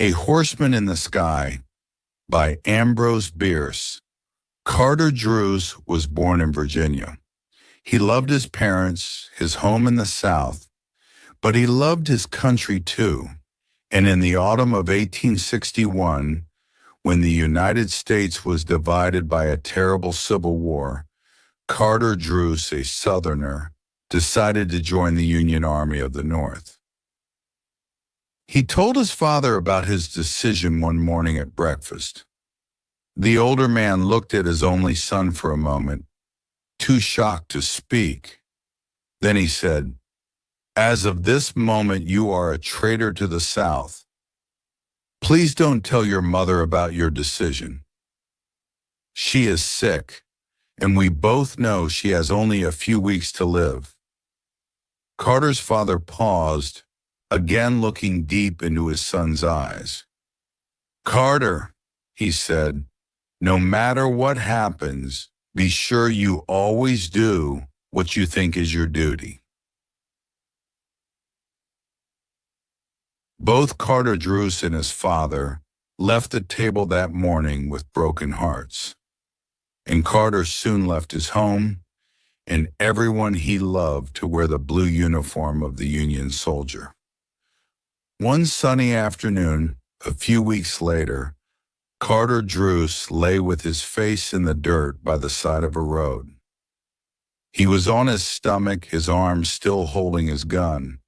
A Horseman in the Sky by Ambrose Bierce. Carter Drews was born in Virginia. He loved his parents, his home in the South, but he loved his country too. And in the autumn of 1861, when the United States was divided by a terrible civil war, Carter Drews, a Southerner, decided to join the Union Army of the North. He told his father about his decision one morning at breakfast. The older man looked at his only son for a moment, too shocked to speak. Then he said, "As of this moment, you are a traitor to the South. Please don't tell your mother about your decision. She is sick, and we both know she has only a few weeks to live." Carter's father paused, again looking deep into his son's eyes. "Carter," he said, "no matter what happens, be sure you always do what you think is your duty." Both Carter Drews and his father left the table that morning with broken hearts. And Carter soon left his home and everyone he loved to wear the blue uniform of the Union soldier. One sunny afternoon, a few weeks later, Carter Drews lay with his face in the dirt by the side of a road. He was on his stomach, his arms still holding his gun.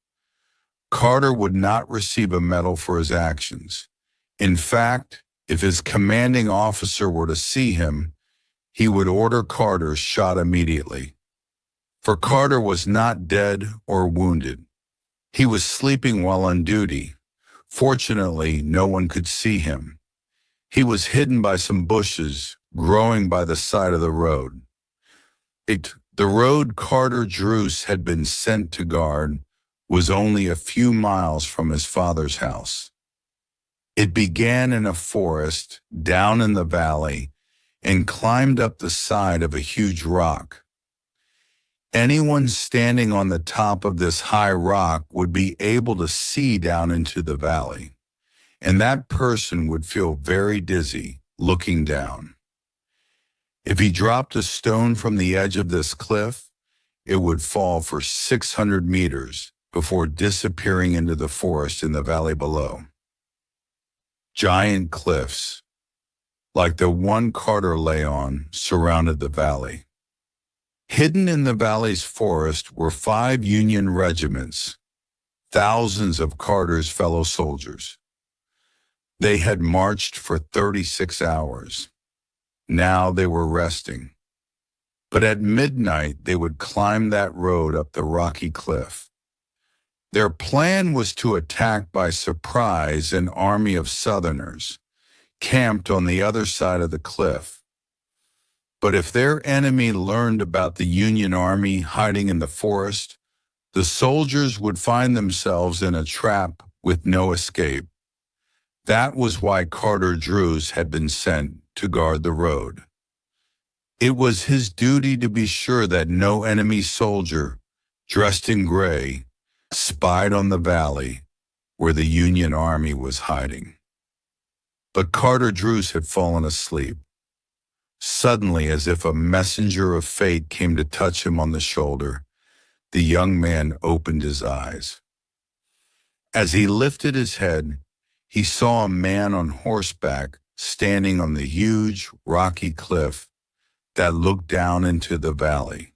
Carter would not receive a medal for his actions. In fact, if his commanding officer were to see him, he would order Carter shot immediately. For Carter was not dead or wounded. He was sleeping while on duty. Fortunately, no one could see him. He was hidden by some bushes growing by the side of the road. The road Carter Drews had been sent to guard was only a few miles from his father's house. It began in a forest down in the valley and climbed up the side of a huge rock. Anyone standing on the top of this high rock would be able to see down into the valley, and that person would feel very dizzy looking down. If he dropped a stone from the edge of this cliff, it would fall for 600 meters before disappearing into the forest in the valley below. Giant cliffs, like the one Carter lay on, surrounded the valley. Hidden in the valley's forest were 5 Union regiments, thousands of Carter's fellow soldiers. They had marched for 36 hours. Now they were resting. But at midnight, they would climb that road up the rocky cliff. Their plan was to attack by surprise an army of Southerners, camped on the other side of the cliff. But if their enemy learned about the Union Army hiding in the forest, the soldiers would find themselves in a trap with no escape. That was why Carter Drews had been sent to guard the road. It was his duty to be sure that no enemy soldier, dressed in gray, spied on the valley where the Union Army was hiding. But Carter Drews had fallen asleep. Suddenly, as if a messenger of fate came to touch him on the shoulder, the young man opened his eyes. As he lifted his head, he saw a man on horseback standing on the huge, rocky cliff that looked down into the valley.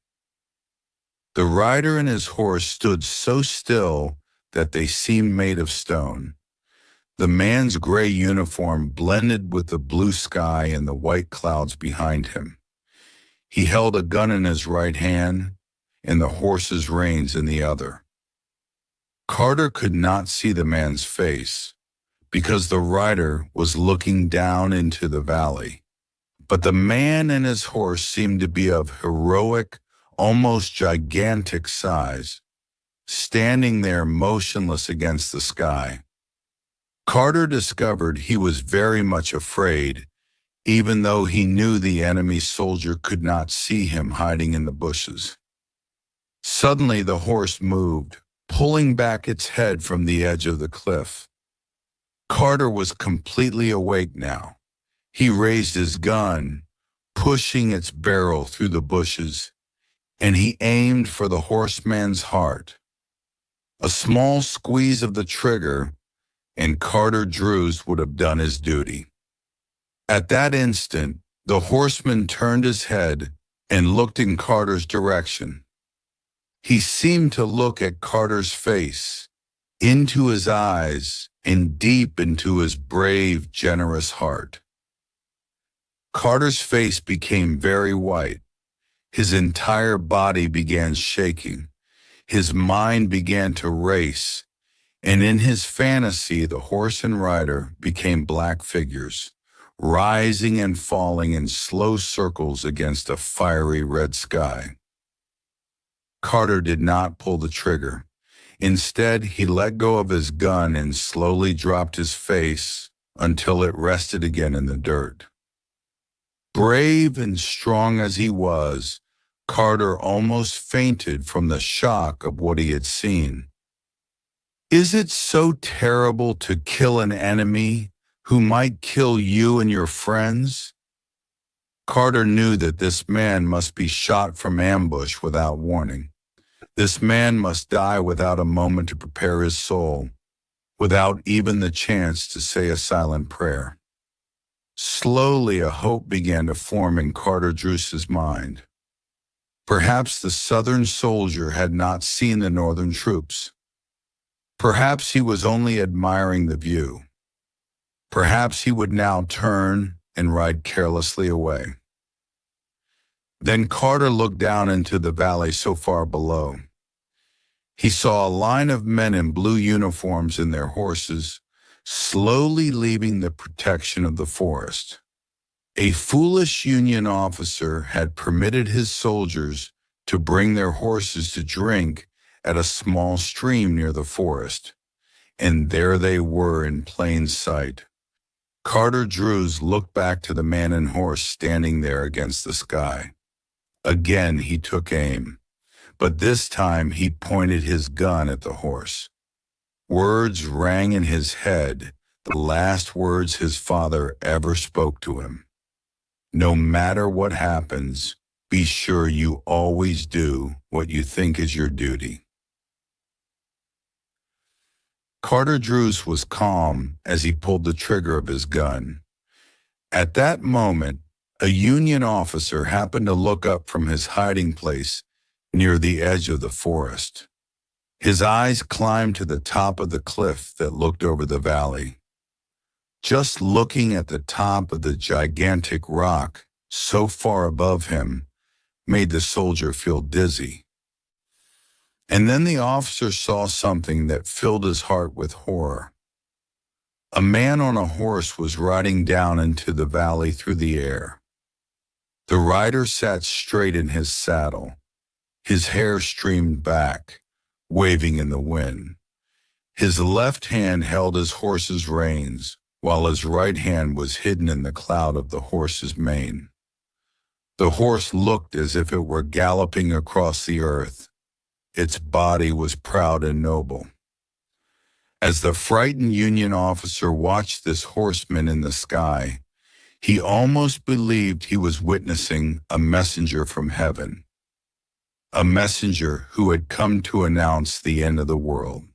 The rider and his horse stood so still that they seemed made of stone. The man's gray uniform blended with the blue sky and the white clouds behind him. He held a gun in his right hand and the horse's reins in the other. Carter could not see the man's face because the rider was looking down into the valley. But the man and his horse seemed to be of heroic, almost gigantic size, standing there motionless against the sky. Carter discovered he was very much afraid, even though he knew the enemy soldier could not see him hiding in the bushes. Suddenly the horse moved, pulling back its head from the edge of the cliff. Carter was completely awake now. He raised his gun, pushing its barrel through the bushes, and he aimed for the horseman's heart. A small squeeze of the trigger, and Carter Drews would have done his duty. At that instant, the horseman turned his head and looked in Carter's direction. He seemed to look at Carter's face, into his eyes, and deep into his brave, generous heart. Carter's face became very white. His entire body began shaking. His mind began to race, and in his fantasy the horse and rider became black figures, rising and falling in slow circles against a fiery red sky. Carter did not pull the trigger. Instead, he let go of his gun and slowly dropped his face until it rested again in the dirt. Brave and strong as he was, Carter almost fainted from the shock of what he had seen. Is it so terrible to kill an enemy who might kill you and your friends? Carter knew that this man must be shot from ambush without warning. This man must die without a moment to prepare his soul, without even the chance to say a silent prayer. Slowly, a hope began to form in Carter Drew's mind. Perhaps the Southern soldier had not seen the Northern troops. Perhaps he was only admiring the view. Perhaps he would now turn and ride carelessly away. Then Carter looked down into the valley so far below. He saw a line of men in blue uniforms and their horses, slowly leaving the protection of the forest. A foolish Union officer had permitted his soldiers to bring their horses to drink at a small stream near the forest, and there they were in plain sight. Carter Drews looked back to the man and horse standing there against the sky. Again he took aim, but this time he pointed his gun at the horse. Words rang in his head, the last words his father ever spoke to him. No matter what happens, be sure you always do what you think is your duty. Carter Drews was calm as he pulled the trigger of his gun. At that moment, a Union officer happened to look up from his hiding place near the edge of the forest. His eyes climbed to the top of the cliff that looked over the valley. Just looking at the top of the gigantic rock so far above him made the soldier feel dizzy. And then the officer saw something that filled his heart with horror. A man on a horse was riding down into the valley through the air. The rider sat straight in his saddle. His hair streamed back, waving in the wind. His left hand held his horse's reins, while his right hand was hidden in the cloud of the horse's mane. The horse looked as if it were galloping across the earth. Its body was proud and noble. As the frightened Union officer watched this horseman in the sky, he almost believed he was witnessing a messenger from heaven, a messenger who had come to announce the end of the world.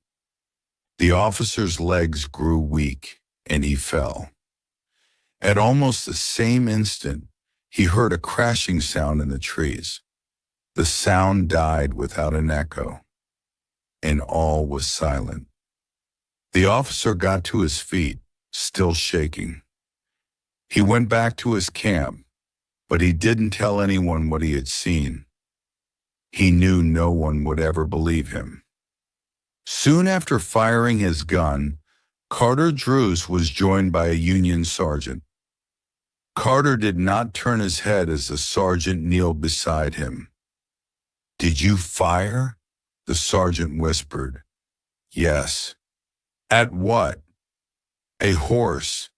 The officer's legs grew weak, and he fell. At almost the same instant, he heard a crashing sound in the trees. The sound died without an echo, and all was silent. The officer got to his feet, still shaking. He went back to his camp, but he didn't tell anyone what he had seen. He knew no one would ever believe him. Soon after firing his gun, Carter Drews was joined by a Union sergeant. Carter did not turn his head as the sergeant kneeled beside him. "Did you fire?" the sergeant whispered. "Yes." "At what?" "A horse.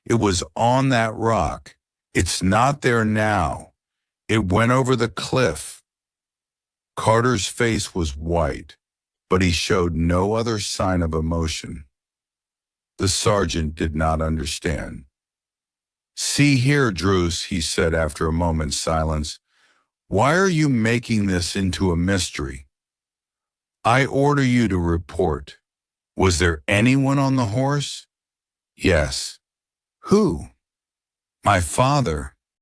It was on that rock. It's not there now. It went over the cliff." Carter's face was white, but he showed no other sign of emotion. The sergeant did not understand. "See here, Druce," he said after a moment's silence. "Why are you making this into a mystery? I order you to report. Was there anyone on the horse?" "Yes." "Who?" "My father."